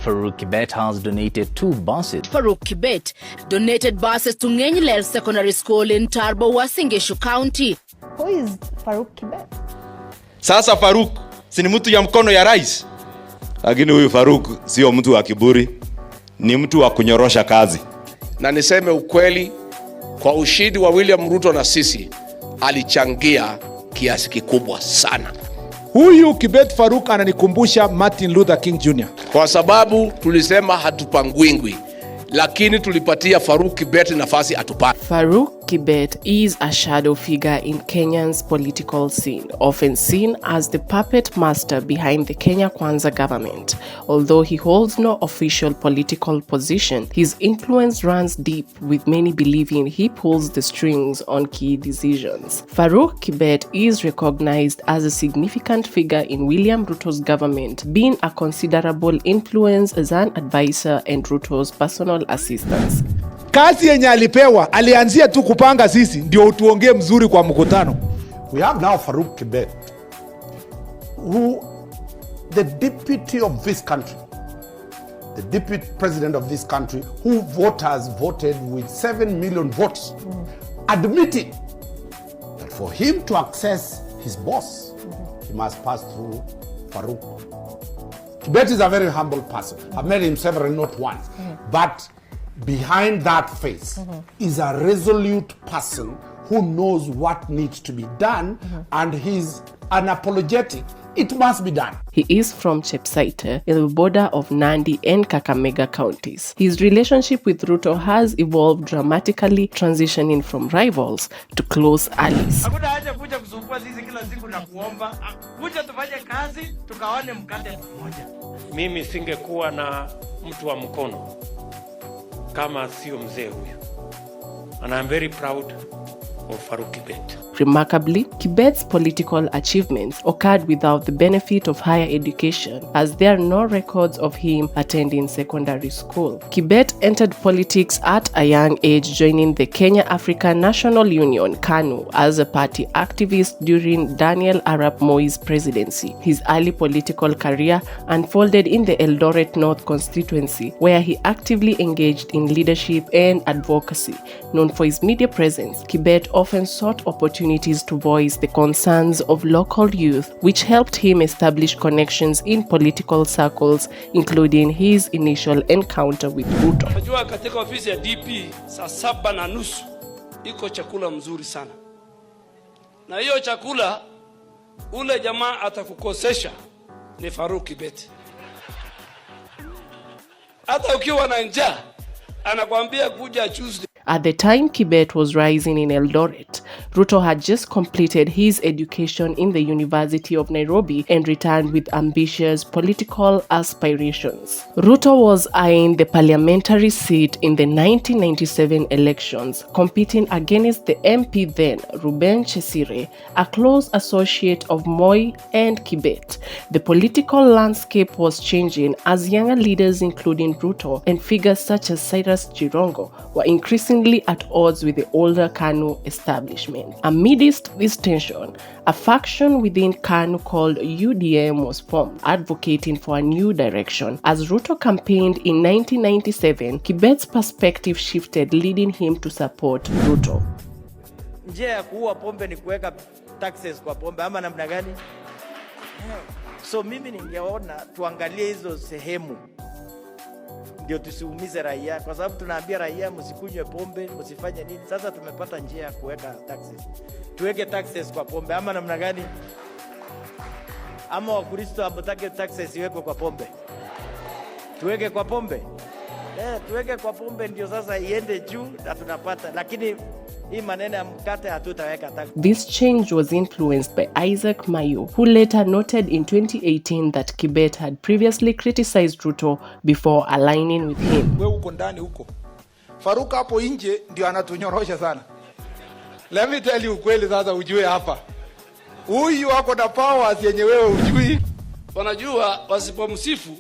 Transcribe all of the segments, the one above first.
FAROUK KIBET has donated 2 buses. FAROUK KIBET donated buses to KENYANS Secondary School in Tarbo, Uasin Gishu County. Who is FAROUK KIBET? Sasa FAROUK si ni mtu ya mkono ya rais. Lakini huyu FAROUK sio mtu wa kiburi, ni mtu wa kunyorosha kazi. Na niseme ukweli, kwa ushindi wa William Ruto na sisi alichangia kiasi kikubwa sana. Huyu KIBET FAROUK ananikumbusha Martin Luther King Jr. Kwa sababu tulisema hatupangwingwi, lakini tulipatia FAROUK KIBET nafasi atupate. FAROUK KIBET is a shadow figure in Kenya's political scene, often seen as the puppet master behind the Kenya Kwanza government. Although he holds no official political position, his influence runs deep, with many believing he pulls the strings on key decisions. FAROUK KIBET is recognized as a significant figure in William Ruto's government, being a considerable influence as an advisor and Ruto's personal assistant. Kazi yenye alipewa, alianzia tu kupanga sisi ndio utuongee mzuri kwa mkutano. We have now FAROUK KIBET, who the deputy of this country, the deputy president of this country, who voters voted with 7 million votes, admitted that for him to access his boss, he must pass through FAROUK. KIBET is a very humble person. I've met him several, not once. But behind that face is a resolute person who knows what needs to be done, and he's unapologetic. It must be done. He is from Chepsaite, in the border of Nandi and Kakamega counties. His relationship with Ruto has evolved dramatically, transitioning from rivals to close allies. Mimi singekuwa na mtu wa mkono kama sio mzee huyu. And I'm very proud of FAROUK KIBET. Remarkably, KIBET's political achievements occurred without the benefit of higher education, as there are no records of him attending secondary school. KIBET entered politics at a young age, joining the Kenya African National Union (KANU) as a party activist during Daniel Arap Moi's presidency. His early political career unfolded in the Eldoret North constituency, where he actively engaged in leadership and advocacy. Known for his media presence, KIBET often sought opportunities to voice the concerns of local youth, which helped him establish connections in political circles, including his initial encounter with Ruto. Najua katika ofisi ya DP saa 7:30 iko chakula mzuri sana. Na hiyo chakula ule jamaa atakukosesha ni FAROUK KIBET. Hata ukiwa na njaa anakuambia kuja Tuesday. At the time KIBET was rising in Eldoret, Ruto had just completed his education in the University of Nairobi and returned with ambitious political aspirations. Ruto was eyeing the parliamentary seat in the 1997 elections, competing against the MP then, Reuben Chesire, a close associate of Moi and KIBET. The political landscape was changing as younger leaders, including Ruto and figures such as Cyrus Jirongo, were increasingly at odds with the older KANU establishment. Amidst this tension, a faction within KANU called UDM was formed, advocating for a new direction. As Ruto campaigned in 1997, KIBET's perspective shifted, leading him to support Ruto. Njia ya kuua pombe ni kuweka taxes kwa pombe, ama namna gani? So mimi ningeona tuangalie hizo sehemu ndio tusiumize raia, kwa sababu tunaambia raia msikunywe pombe, msifanye nini. Sasa tumepata njia ya kuweka taxes. Tuweke taxes kwa pombe, ama namna gani? Ama Wakristo hamtaki taxes iwekwe kwa pombe? Tuweke kwa pombe? Tuweke kwa pombe ndio sasa iende juu na tunapata, lakini hii maneno ya mkate hatutaweka tax. This change was influenced by Isaac Mayu, who later noted in 2018 that KIBET had previously criticized Ruto before aligning with him. Wewe uko ndani huko. FAROUK hapo nje ndio anatunyorosha sana. Let me tell you kweli sasa ujue hapa. Huyu wako na powers yenye wewe ujui. Wanajua wasipomsifu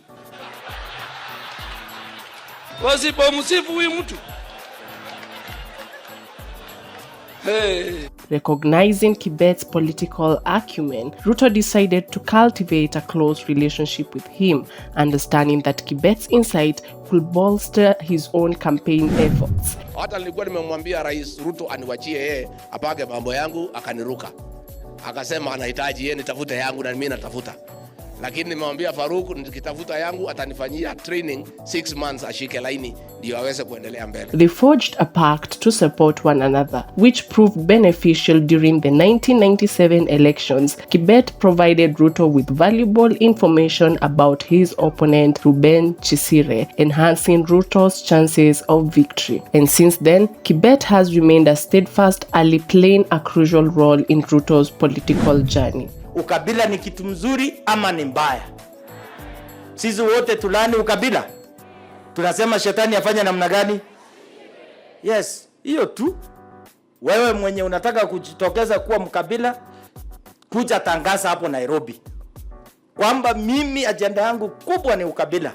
huyu mtu. Hey. Recognizing Kibet's political acumen, Ruto decided to cultivate a close relationship with him, understanding that Kibet's insight could bolster his own campaign efforts. Hata nilikuwa nimemwambia Rais Ruto aniwachie yeye apage mambo yangu, akaniruka. Akasema anahitaji yeye nitafute yangu na mimi natafuta. Lakini nimemwambia Farouk nikitafuta yangu atanifanyia training 6 months ashike laini ndio aweze kuendelea mbele. They forged a pact to support one another, which proved beneficial during the 1997 elections. KIBET provided Ruto with valuable information about his opponent Ruben Chisire, enhancing Ruto's chances of victory. And since then, KIBET has remained a steadfast ally, playing a crucial role in Ruto's political journey. Ukabila ni kitu mzuri ama ni mbaya? Sisi wote tulani ukabila. Tunasema shetani afanya namna gani? Yes, hiyo tu. Wewe mwenye unataka kujitokeza kuwa mkabila, kuja tangaza hapo Nairobi kwamba mimi ajenda yangu kubwa ni ukabila.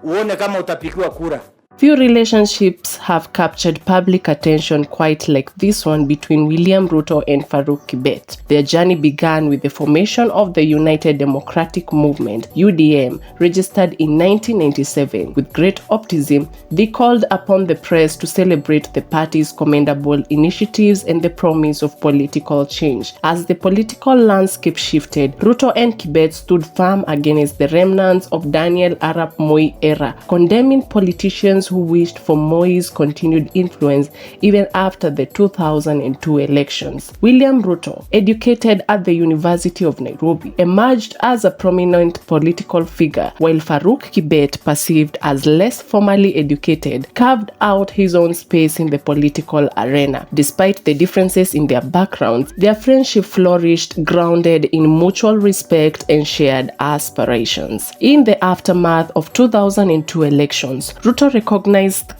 Uone kama utapikiwa kura. Few relationships have captured public attention quite like this one between William Ruto and FAROUK KIBET. Their journey began with the formation of the United Democratic Movement, UDM, registered in 1997. With great optimism, they called upon the press to celebrate the party's commendable initiatives and the promise of political change. As the political landscape shifted, Ruto and KIBET stood firm against the remnants of Daniel Arap Moi era, condemning politicians who wished for Moi's continued influence even after the 2002 elections. William Ruto, educated at the University of Nairobi, emerged as a prominent political figure, while FAROUK KIBET, perceived as less formally educated, carved out his own space in the political arena. Despite the differences in their backgrounds, their friendship flourished, grounded in mutual respect and shared aspirations. In the aftermath of 2002 elections, Ruto recognized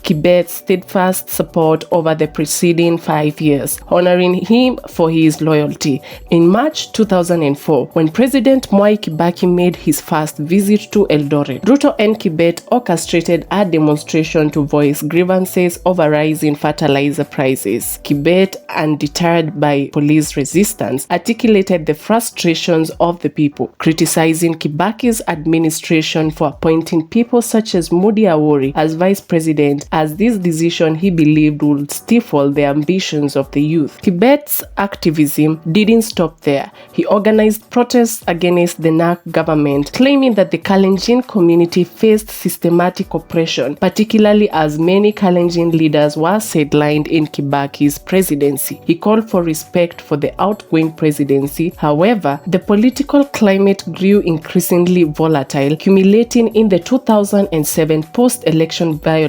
KIBET's steadfast support over the preceding 5 years, honoring him for his loyalty. In March 2004, when President Mwai Kibaki made his first visit to Eldoret, Ruto and KIBET orchestrated a demonstration to voice grievances over rising fertilizer prices. KIBET, undeterred by police resistance, articulated the frustrations of the people, criticizing Kibaki's administration for appointing people such as Mudi Awori as vice president, as this decision he believed would stifle the ambitions of the youth. KIBET's activism didn't stop there. He organized protests against the NARC government, claiming that the Kalenjin community faced systematic oppression, particularly as many Kalenjin leaders were sidelined in Kibaki's presidency. He called for respect for the outgoing presidency. However, the political climate grew increasingly volatile, culminating in the 2007 post-election violence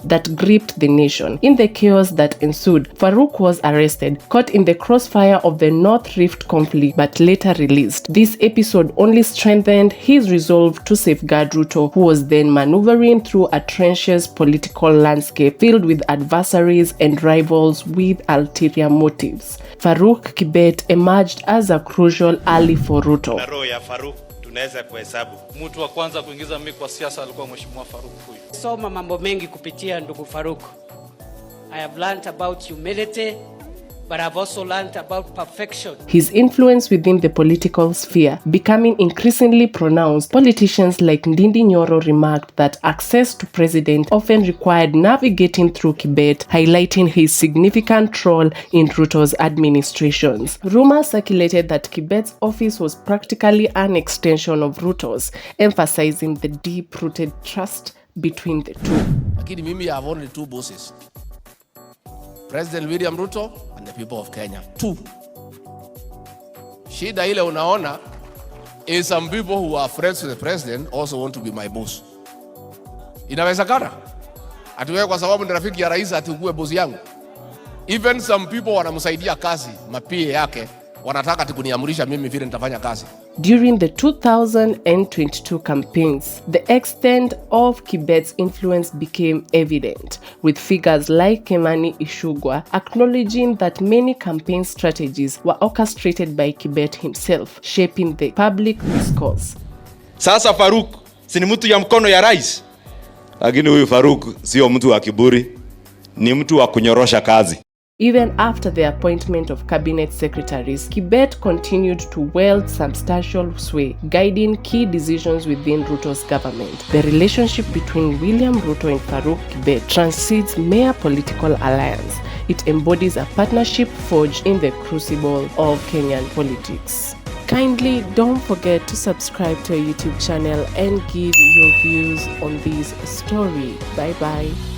that gripped the nation. In the chaos that ensued, FAROUK was arrested, caught in the crossfire of the North Rift conflict, but later released. This episode only strengthened his resolve to safeguard Ruto, who was then maneuvering through a treacherous political landscape filled with adversaries and rivals with ulterior motives. FAROUK KIBET emerged as a crucial ally for Ruto. Tunaweza kuhesabu. Mtu wa kwanza kuingiza mimi kwa siasa alikuwa Mheshimiwa FAROUK huyu. Soma mambo mengi kupitia ndugu FAROUK. I have learned about humility, but I've also learned about perfection. His influence within the political sphere becoming increasingly pronounced, politicians like Ndindi Nyoro remarked that access to president often required navigating through KIBET, highlighting his significant role in Ruto's administrations. Rumors circulated that KIBET's office was practically an extension of Ruto's, emphasizing the deep-rooted trust between the two. Lakini mimi I have only two bosses. President William Ruto and the people of Kenya. Two. Shida ile unaona is some people who are friends with the president also want to be my boss. Inawezekana? Atiwewe kwa sababu ni rafiki ya rais atukue boss yangu. Even some people wanamsaidia kazi, mapie yake, wanataka tikuniamurisha mimi vile nitafanya kazi. During the 2022 campaigns, the extent of KIBET's influence became evident, with figures like Kimani Ichung'wah acknowledging that many campaign strategies were orchestrated by KIBET himself, shaping the public discourse. Sasa FAROUK si ni mtu ya mkono ya rais, lakini huyu FAROUK sio mtu wa kiburi, ni mtu wa kunyorosha kazi. Even after the appointment of cabinet secretaries, KIBET continued to wield substantial sway, guiding key decisions within Ruto's government. The relationship between William Ruto and FAROUK KIBET transcends mere political alliance. It embodies a partnership forged in the crucible of Kenyan politics. Kindly don't forget to subscribe to our YouTube channel and give your views on this story. Bye bye.